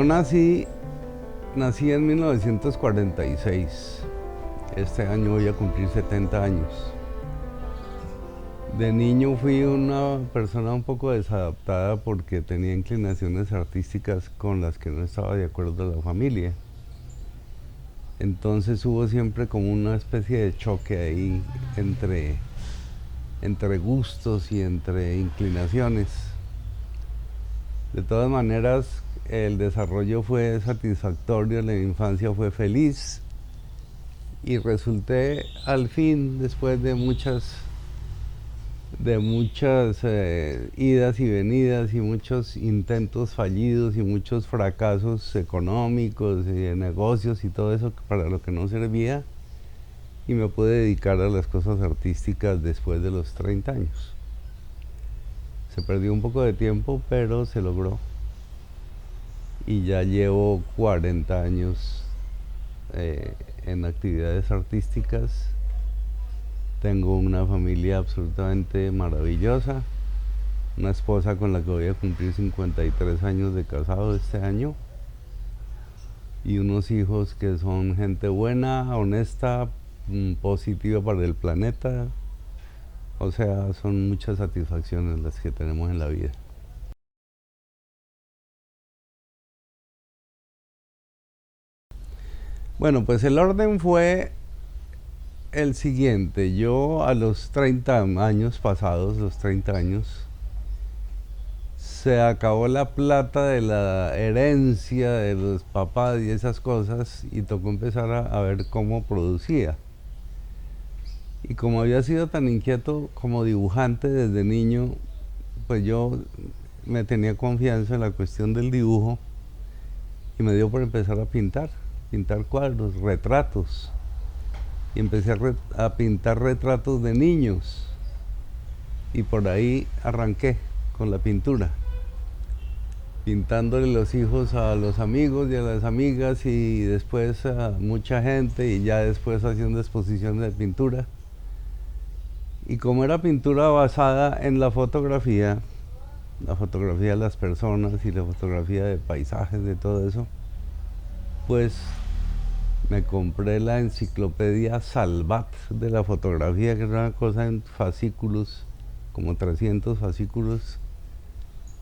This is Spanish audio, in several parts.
nací en 1946. Este año voy a cumplir 70 años. De niño fui una persona un poco desadaptada porque tenía inclinaciones artísticas con las que no estaba de acuerdo la familia. Entonces hubo siempre como una especie de choque ahí entre gustos y entre inclinaciones. De todas maneras, el desarrollo fue satisfactorio, la infancia fue feliz y resulté al fin, después de muchas idas y venidas y muchos intentos fallidos y muchos fracasos económicos y de negocios y todo eso para lo que no servía, y me pude dedicar a las cosas artísticas después de los 30 años. Se perdió un poco de tiempo, pero se logró. Y ya llevo 40 años en actividades artísticas. Tengo una familia absolutamente maravillosa, una esposa con la que voy a cumplir 53 años de casado este año, y unos hijos que son gente buena, honesta, positiva para el planeta. O sea, son muchas satisfacciones las que tenemos en la vida. Bueno, pues el orden fue el siguiente. Yo a los 30 años pasados, los 30 años, se acabó la plata de la herencia de los papás y esas cosas, y tocó empezar a ver cómo producía. Y como había sido tan inquieto como dibujante desde niño, pues yo me tenía confianza en la cuestión del dibujo y me dio por empezar a pintar cuadros, retratos. Y empecé a pintar retratos de niños, y por ahí arranqué con la pintura, pintándole los hijos a los amigos y a las amigas, y después a mucha gente, y ya después haciendo exposiciones de pintura. Y como era pintura basada en la fotografía de las personas y la fotografía de paisajes, de todo eso, pues me compré la enciclopedia Salvat de la fotografía, que era una cosa en fascículos, como 300 fascículos,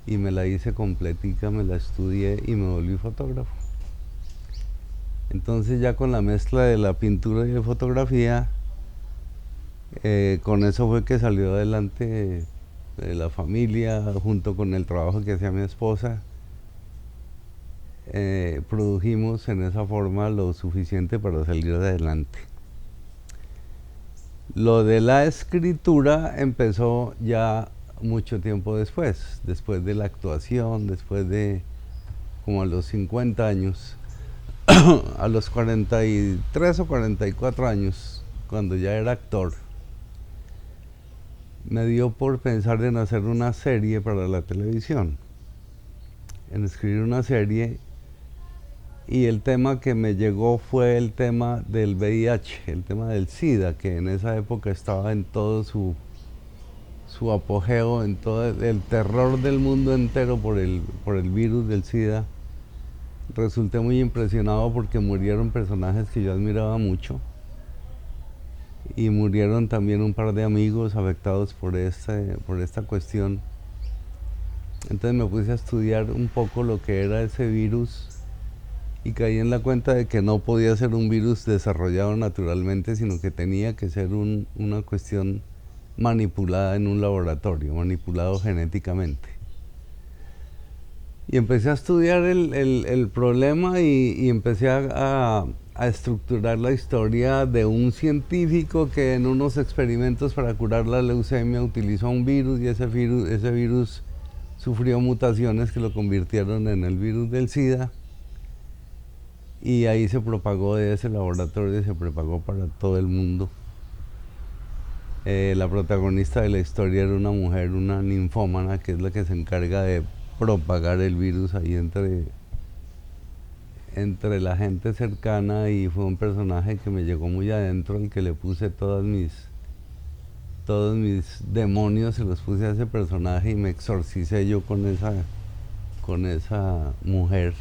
y me la hice completica, me la estudié y me volví fotógrafo. Entonces ya con la mezcla de la pintura y de fotografía, con eso fue que salió adelante la familia, junto con el trabajo que hacía mi esposa. Produjimos en esa forma lo suficiente para salir adelante. Lo de la escritura empezó ya mucho tiempo después de la actuación, después de como a los 50 años, a los 43 o 44 años, cuando ya era actor, me dio por pensar en hacer una serie para la televisión, en escribir una serie. Y el tema que me llegó fue el tema del VIH, el tema del SIDA, que en esa época estaba en todo su apogeo, en todo el terror del mundo entero por el virus del SIDA. Resulté muy impresionado porque murieron personajes que yo admiraba mucho, y murieron también un par de amigos afectados por esta cuestión. Entonces me puse a estudiar un poco lo que era ese virus, y caí en la cuenta de que no podía ser un virus desarrollado naturalmente, sino que tenía que ser una cuestión manipulada en un laboratorio, manipulado genéticamente. Y empecé a estudiar el problema, y empecé a estructurar la historia de un científico que en unos experimentos para curar la leucemia utilizó un virus, y ese virus sufrió mutaciones que lo convirtieron en el virus del SIDA. Y ahí se propagó de ese laboratorio, y se propagó para todo el mundo. La protagonista de la historia era una mujer, una ninfómana, que es la que se encarga de propagar el virus ahí entre la gente cercana, y fue un personaje que me llegó muy adentro, al que le puse todos mis demonios, se los puse a ese personaje, y me exorcicé yo con esa mujer.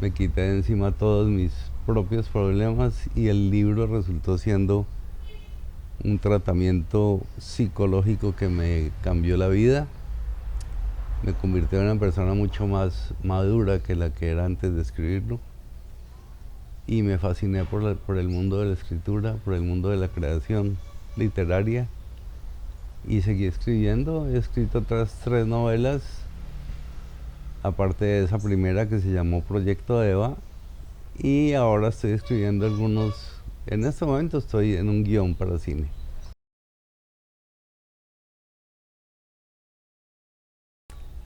me quité de encima todos mis propios problemas y el libro resultó siendo un tratamiento psicológico que me cambió la vida, me convirtió en una persona mucho más madura que la que era antes de escribirlo y me fasciné por el mundo de la escritura, por el mundo de la creación literaria y seguí escribiendo. He escrito otras 3 novelas, aparte de esa primera que se llamó Proyecto Eva, y ahora estoy escribiendo algunos, en este momento estoy en un guión para cine.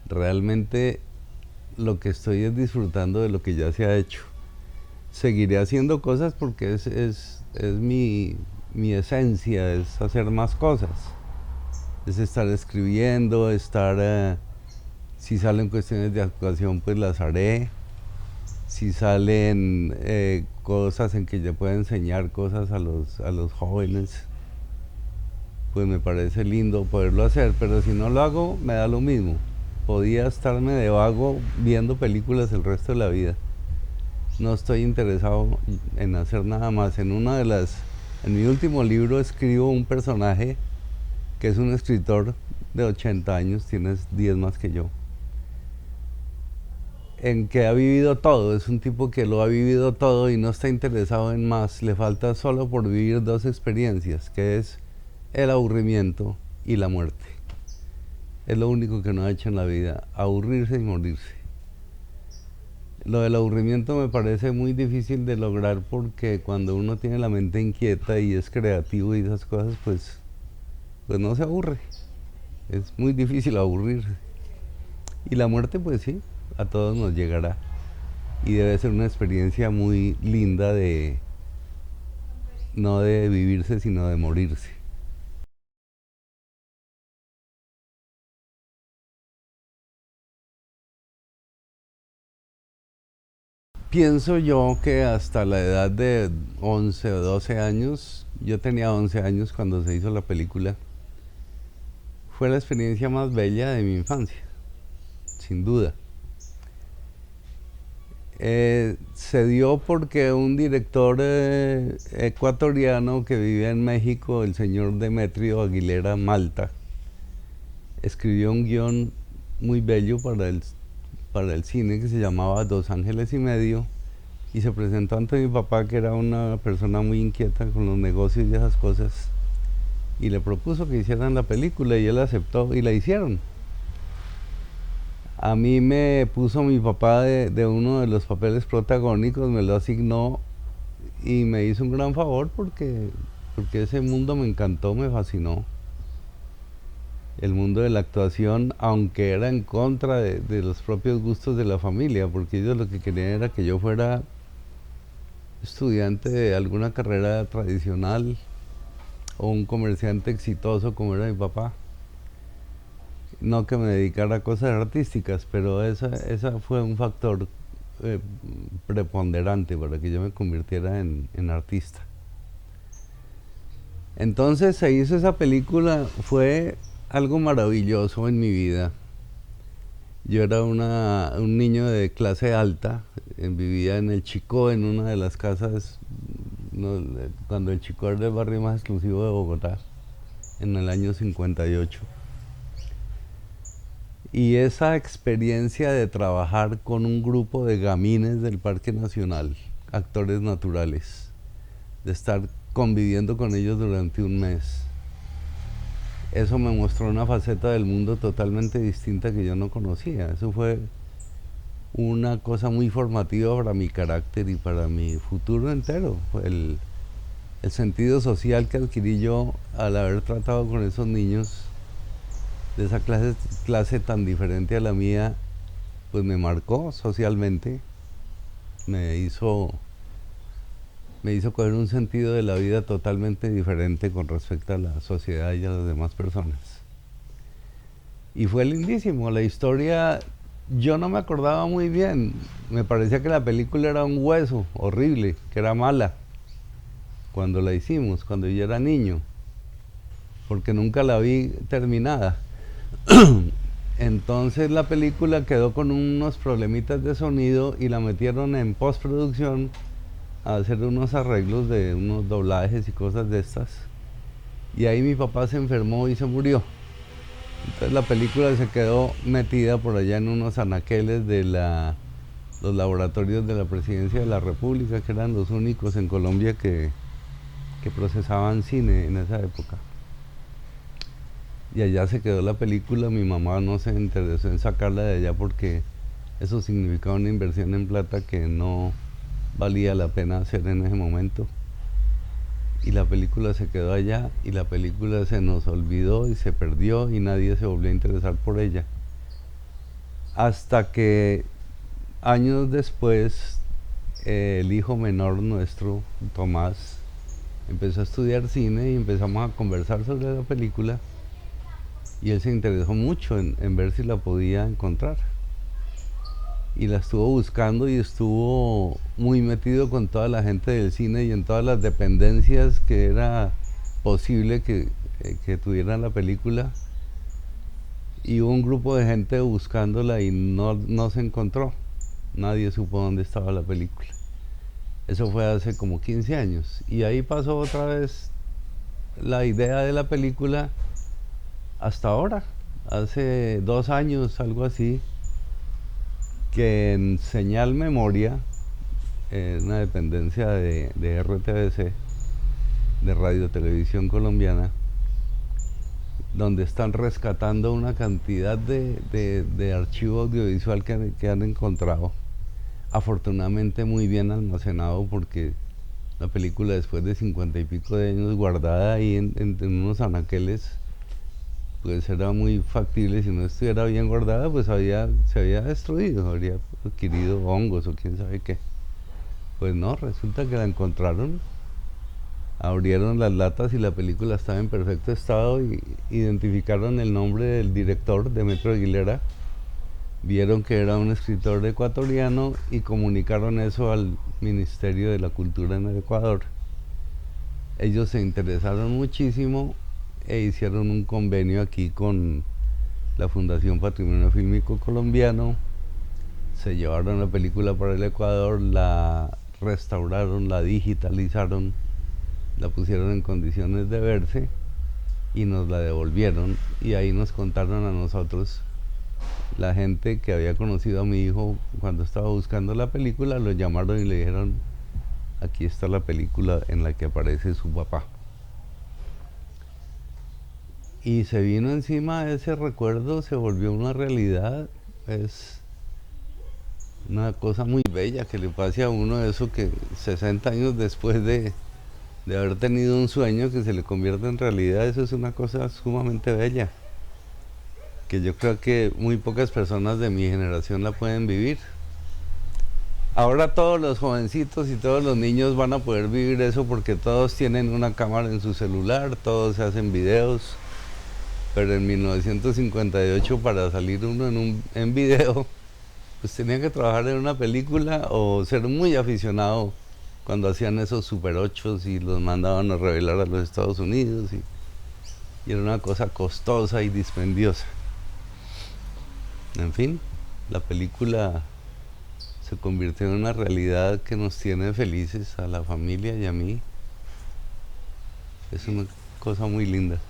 Realmente lo que estoy es disfrutando de lo que ya se ha hecho. Seguiré haciendo cosas porque es mi esencia, es hacer más cosas. Es estar escribiendo, si salen cuestiones de actuación, pues las haré. Si salen cosas en que yo pueda enseñar cosas a los jóvenes, pues me parece lindo poderlo hacer, pero si no lo hago, me da lo mismo. Podía estarme de vago viendo películas el resto de la vida. No estoy interesado en hacer nada más. En mi último libro escribo un personaje que es un escritor de 80 años, tiene 10 más que yo, en que ha vivido todo, es un tipo que lo ha vivido todo y no está interesado en más, le falta solo por vivir 2 experiencias, que es el aburrimiento y la muerte. Es lo único que no ha hecho en la vida, aburrirse y morirse. Lo del aburrimiento me parece muy difícil de lograr porque cuando uno tiene la mente inquieta y es creativo y esas cosas, pues no se aburre. Es muy difícil aburrirse. Y la muerte, pues sí, a todos nos llegará. Y debe ser una experiencia muy linda no de vivirse, sino de morirse. Pienso yo que hasta la edad de 11 o 12 años, yo tenía 11 años cuando se hizo la película, fue la experiencia más bella de mi infancia, sin duda. Se dio porque un director ecuatoriano que vivía en México, el señor Demetrio Aguilera Malta, escribió un guión muy bello para el cine que se llamaba Dos Ángeles y Medio y se presentó ante mi papá, que era una persona muy inquieta con los negocios y esas cosas, y le propuso que hicieran la película y él aceptó y la hicieron. A mí me puso mi papá de uno de los papeles protagónicos, me lo asignó y me hizo un gran favor porque ese mundo me encantó, me fascinó. El mundo de la actuación, aunque era en contra de los propios gustos de la familia, porque ellos lo que querían era que yo fuera estudiante de alguna carrera tradicional o un comerciante exitoso como era mi papá. No que me dedicara a cosas artísticas, pero esa fue un factor eh, preponderante para que yo me convirtiera en artista. Entonces se hizo esa película, fue algo maravilloso en mi vida. Yo era un niño de clase alta, vivía en el Chicó, en una de las casas, cuando el Chicó era el barrio más exclusivo de Bogotá, en el año 58. Y esa experiencia de trabajar con un grupo de gamines del Parque Nacional, actores naturales, de estar conviviendo con ellos durante un mes, eso me mostró una faceta del mundo totalmente distinta que yo no conocía. Eso fue una cosa muy formativa para mi carácter y para mi futuro entero. El sentido social que adquirí yo al haber tratado con esos niños de esa clase tan diferente a la mía, pues me marcó socialmente, me hizo, me hizo coger un sentido de la vida totalmente diferente con respecto a la sociedad y a las demás personas. Y fue lindísimo, la historia yo no me acordaba muy bien, me parecía que la película era un hueso horrible, que era mala, cuando la hicimos, cuando yo era niño, porque nunca la vi terminada. Entonces la película quedó con unos problemitas de sonido y la metieron en postproducción a hacer unos arreglos de unos doblajes y cosas de estas. Y ahí mi papá se enfermó y se murió. Entonces la película se quedó metida por allá en unos anaqueles de los laboratorios de la Presidencia de la República, que eran los únicos en Colombia que procesaban cine en esa época. Y allá se quedó la película. Mi mamá no se interesó en sacarla de allá porque eso significaba una inversión en plata que no valía la pena hacer en ese momento. Y la película se quedó allá y la película se nos olvidó y se perdió y nadie se volvió a interesar por ella. Hasta que años después el hijo menor nuestro, Tomás, empezó a estudiar cine y empezamos a conversar sobre la película y él se interesó mucho en ver si la podía encontrar. Y la estuvo buscando y estuvo muy metido con toda la gente del cine y en todas las dependencias que era posible que tuviera la película. Y hubo un grupo de gente buscándola y no se encontró. Nadie supo dónde estaba la película. Eso fue hace como 15 años. Y ahí pasó otra vez la idea de la película hasta ahora. Hace 2 años, algo así, que en Señal Memoria, una dependencia de RTBC, de Radio Televisión Colombiana, donde están rescatando una cantidad de archivo audiovisual que han encontrado, afortunadamente muy bien almacenado, porque la película, después de 50 y pico de años guardada ahí en unos anaqueles, pues era muy factible. Si no estuviera bien guardada, pues se había destruido, habría adquirido hongos o quién sabe qué. Pues no, resulta que la encontraron, abrieron las latas y la película estaba en perfecto estado y identificaron el nombre del director, Demetrio Aguilera, vieron que era un escritor ecuatoriano y comunicaron eso al Ministerio de la Cultura en el Ecuador. Ellos se interesaron muchísimo e hicieron un convenio aquí con la Fundación Patrimonio Fílmico Colombiano. Se llevaron la película para el Ecuador, la restauraron, la digitalizaron, la pusieron en condiciones de verse y nos la devolvieron. Y ahí nos contaron a nosotros, la gente que había conocido a mi hijo cuando estaba buscando la película, lo llamaron y le dijeron: aquí está la película en la que aparece su papá. Y se vino encima ese recuerdo, se volvió una realidad. Es una cosa muy bella que le pase a uno eso, que 60 años después de haber tenido un sueño, que se le convierte en realidad. Eso es una cosa sumamente bella, que yo creo que muy pocas personas de mi generación la pueden vivir. Ahora todos los jovencitos y todos los niños van a poder vivir eso porque todos tienen una cámara en su celular, todos se hacen videos. Pero en 1958, para salir uno en video, pues tenía que trabajar en una película o ser muy aficionado cuando hacían esos Super 8 y los mandaban a revelar a los Estados Unidos, y era una cosa costosa y dispendiosa. En fin, la película se convirtió en una realidad que nos tiene felices a la familia y a mí. Es una cosa muy linda.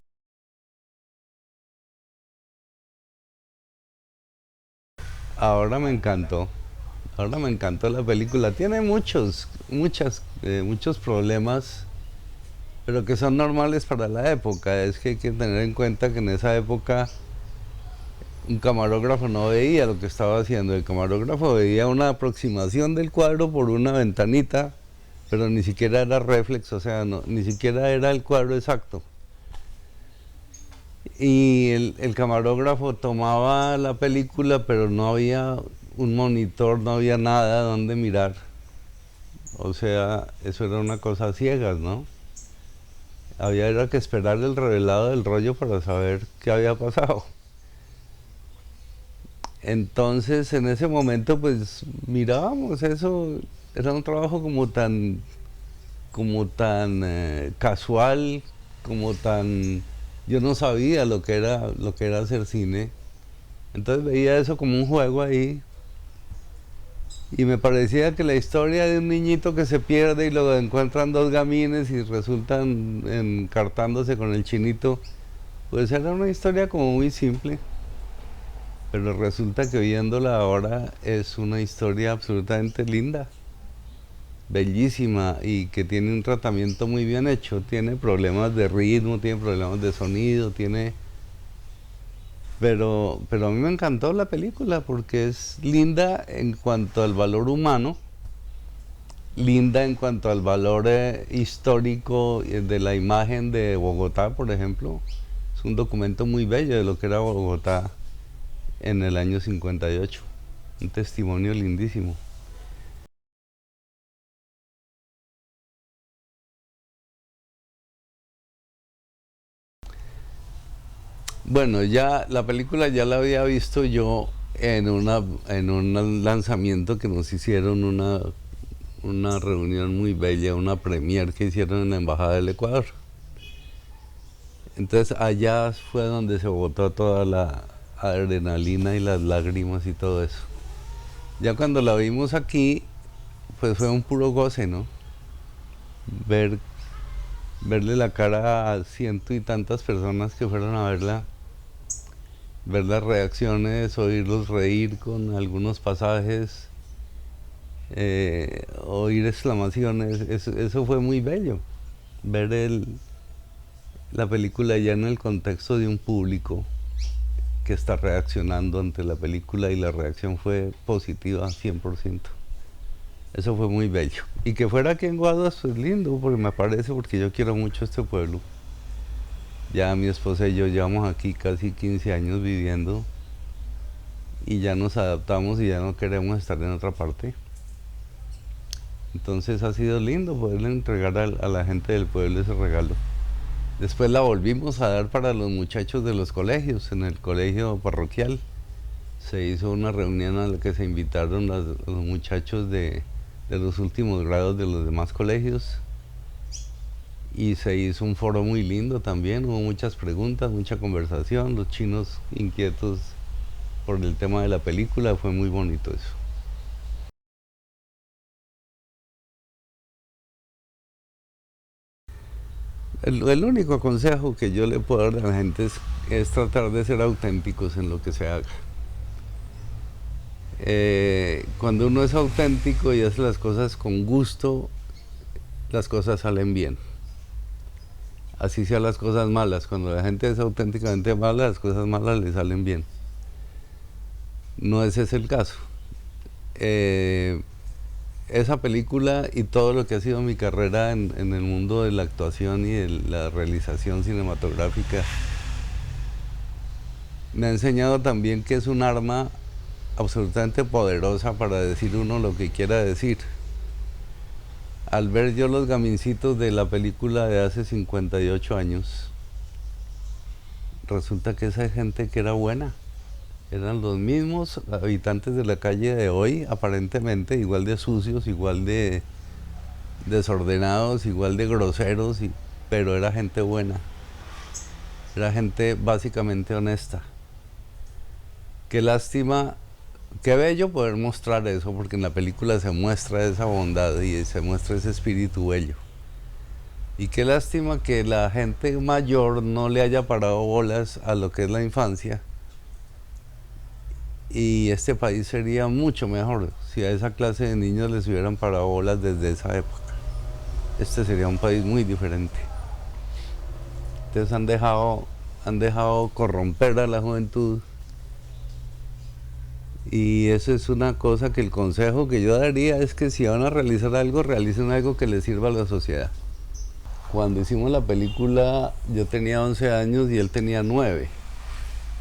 Ahora me encantó. Ahora me encantó la película. Tiene muchos problemas, pero que son normales para la época. Es que hay que tener en cuenta que en esa época un camarógrafo no veía lo que estaba haciendo. El camarógrafo veía una aproximación del cuadro por una ventanita, pero ni siquiera era reflex, o sea, ni siquiera era el cuadro exacto. Y el camarógrafo tomaba la película, pero no había un monitor, no había nada donde mirar. O sea, eso era una cosa ciegas, ¿no? Era que esperar el revelado del rollo para saber qué había pasado. Entonces, en ese momento, pues mirábamos eso. Era un trabajo como tan casual, como tan... Yo no sabía lo que era hacer cine. Entonces veía eso como un juego ahí y me parecía que la historia de un niñito que se pierde y lo encuentran dos gamines y resultan encartándose con el chinito, pues era una historia como muy simple. Pero resulta que viéndola ahora es una historia absolutamente linda, bellísima y que tiene un tratamiento muy bien hecho. Tiene problemas de ritmo, tiene problemas de sonido, tiene... Pero a mí me encantó la película porque es linda en cuanto al valor humano, linda en cuanto al valor histórico de la imagen de Bogotá, por ejemplo. Es un documento muy bello de lo que era Bogotá en el año 58. Un testimonio lindísimo. Bueno, ya la película ya la había visto yo en un lanzamiento que nos hicieron una reunión muy bella, una premiere que hicieron en la Embajada del Ecuador. Entonces allá fue donde se botó toda la adrenalina y las lágrimas y todo eso. Ya cuando la vimos aquí, pues fue un puro goce, ¿no? Ver, verle la cara a ciento y tantas personas que fueron a verla, ver las reacciones, oírlos reír con algunos pasajes, oír exclamaciones, eso fue muy bello. Ver la película ya en el contexto de un público que está reaccionando ante la película y la reacción fue positiva 100%. Eso fue muy bello. Y que fuera aquí en Guaduas, pues lindo, porque me parece, porque yo quiero mucho este pueblo. Ya mi esposa y yo llevamos aquí casi 15 años viviendo y ya nos adaptamos y ya no queremos estar en otra parte. Entonces ha sido lindo poderle entregar a la gente del pueblo ese regalo. Después la volvimos a dar para los muchachos de los colegios, en el colegio parroquial. Se hizo una reunión a la que se invitaron los muchachos de los últimos grados de los demás colegios y se hizo un foro muy lindo también, hubo muchas preguntas, mucha conversación, los chinos inquietos por el tema de la película, fue muy bonito eso. El único consejo que yo le puedo dar a la gente es tratar de ser auténticos en lo que se haga. Cuando uno es auténtico y hace las cosas con gusto, las cosas salen bien. Así sean las cosas malas. Cuando la gente es auténticamente mala, las cosas malas le salen bien. No ese es el caso. Eh, esa película y todo lo que ha sido mi carrera en el mundo de la actuación y de la realización cinematográfica me ha enseñado también que es un arma absolutamente poderosa para decir uno lo que quiera decir. Al ver yo los gamincitos de la película de hace 58 años, resulta que esa gente que era buena, eran los mismos habitantes de la calle de hoy, aparentemente igual de sucios, igual de desordenados, igual de groseros, pero era gente buena, era gente básicamente honesta. Qué lástima, qué bello poder mostrar eso, porque en la película se muestra esa bondad y se muestra ese espíritu bello. Y qué lástima que la gente mayor no le haya parado bolas a lo que es la infancia. Y este país sería mucho mejor si a esa clase de niños les hubieran parado bolas desde esa época. Este sería un país muy diferente. Entonces han dejado corromper a la juventud. Y eso es una cosa que el consejo que yo daría es que si van a realizar algo, realicen algo que les sirva a la sociedad. Cuando hicimos la película yo tenía 11 años y él tenía 9.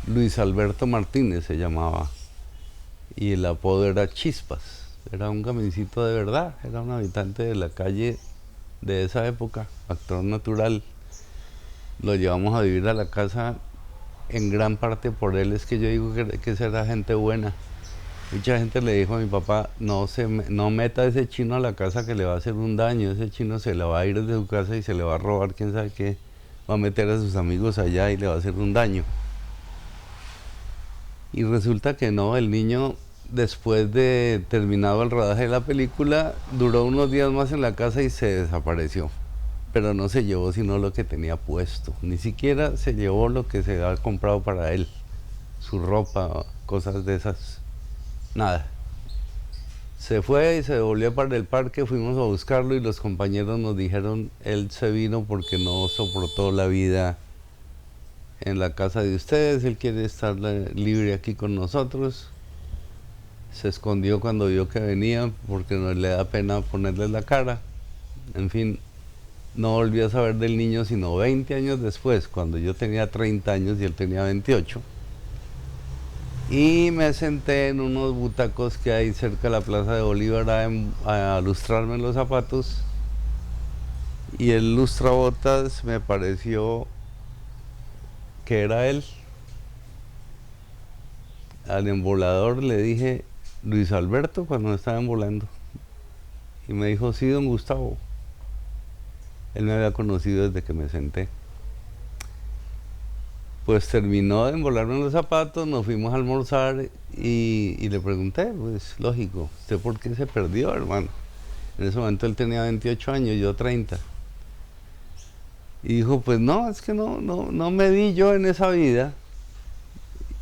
Luis Alberto Martínez se llamaba. Y el apodo era Chispas. Era un gamincito de verdad, era un habitante de la calle de esa época, actor natural. Lo llevamos a vivir a la casa en gran parte por él, es que yo digo que esa era gente buena. Mucha gente le dijo a mi papá, no meta a ese chino a la casa que le va a hacer un daño, ese chino se le va a ir de su casa y se le va a robar, quién sabe qué, va a meter a sus amigos allá y le va a hacer un daño. Y resulta que no, el niño, después de terminado el rodaje de la película, duró unos días más en la casa y se desapareció. Pero no se llevó sino lo que tenía puesto. Ni siquiera se llevó lo que se había comprado para él. Su ropa, cosas de esas. Nada. Se fue y se devolvió para el parque, fuimos a buscarlo y los compañeros nos dijeron, él se vino porque no soportó la vida en la casa de ustedes, él quiere estar libre aquí con nosotros. Se escondió cuando vio que venía porque no le da pena ponerle la cara. En fin, no volví a saber del niño sino 20 años después, cuando yo tenía 30 años y él tenía 28. Y me senté en unos butacos que hay cerca de la Plaza de Bolívar a lustrarme los zapatos. Y el lustrabotas me pareció que era él. Al embolador le dije, Luis Alberto, cuando me estaba embolando. Y me dijo, sí, don Gustavo. Él me había conocido desde que me senté. Pues terminó de embolarme los zapatos, nos fuimos a almorzar y le pregunté, pues lógico, ¿usted por qué se perdió, hermano? En ese momento él tenía 28 años, yo 30. Y dijo, pues no, es que no me di yo en esa vida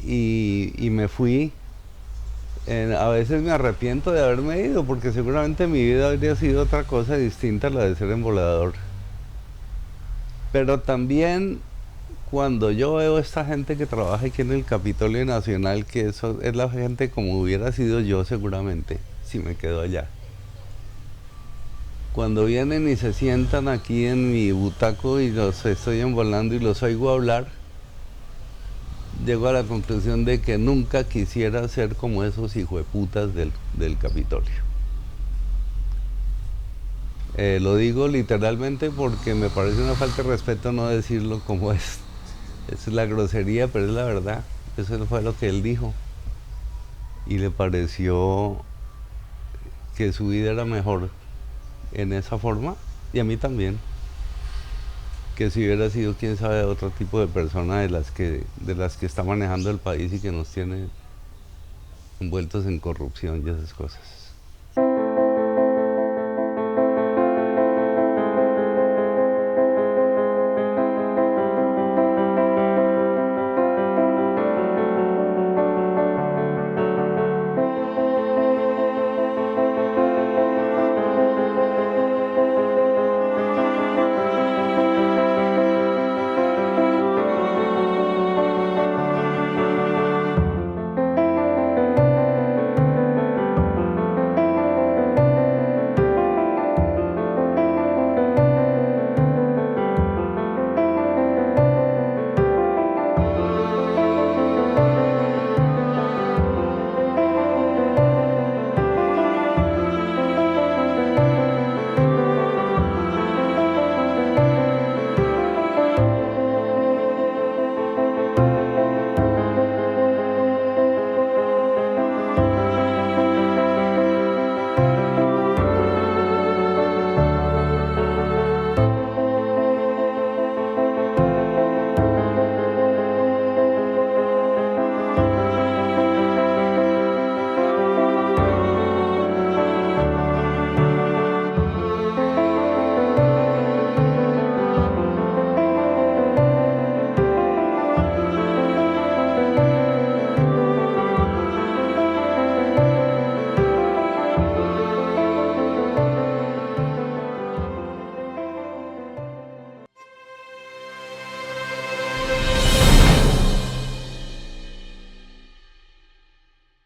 y me fui. A veces me arrepiento de haberme ido porque seguramente mi vida habría sido otra cosa distinta a la de ser embolador. Pero también cuando yo veo a esta gente que trabaja aquí en el Capitolio Nacional, que eso es la gente como hubiera sido yo seguramente, si me quedo allá. Cuando vienen y se sientan aquí en mi butaco y los estoy embolando y los oigo hablar, llego a la conclusión de que nunca quisiera ser como esos hijueputas del Capitolio. Lo digo literalmente porque me parece una falta de respeto no decirlo como es. Esa es la grosería, pero es la verdad. Eso fue lo que él dijo. Y le pareció que su vida era mejor en esa forma, y a mí también. Que si hubiera sido, quién sabe, otro tipo de persona de las que está manejando el país y que nos tiene envueltos en corrupción y esas cosas.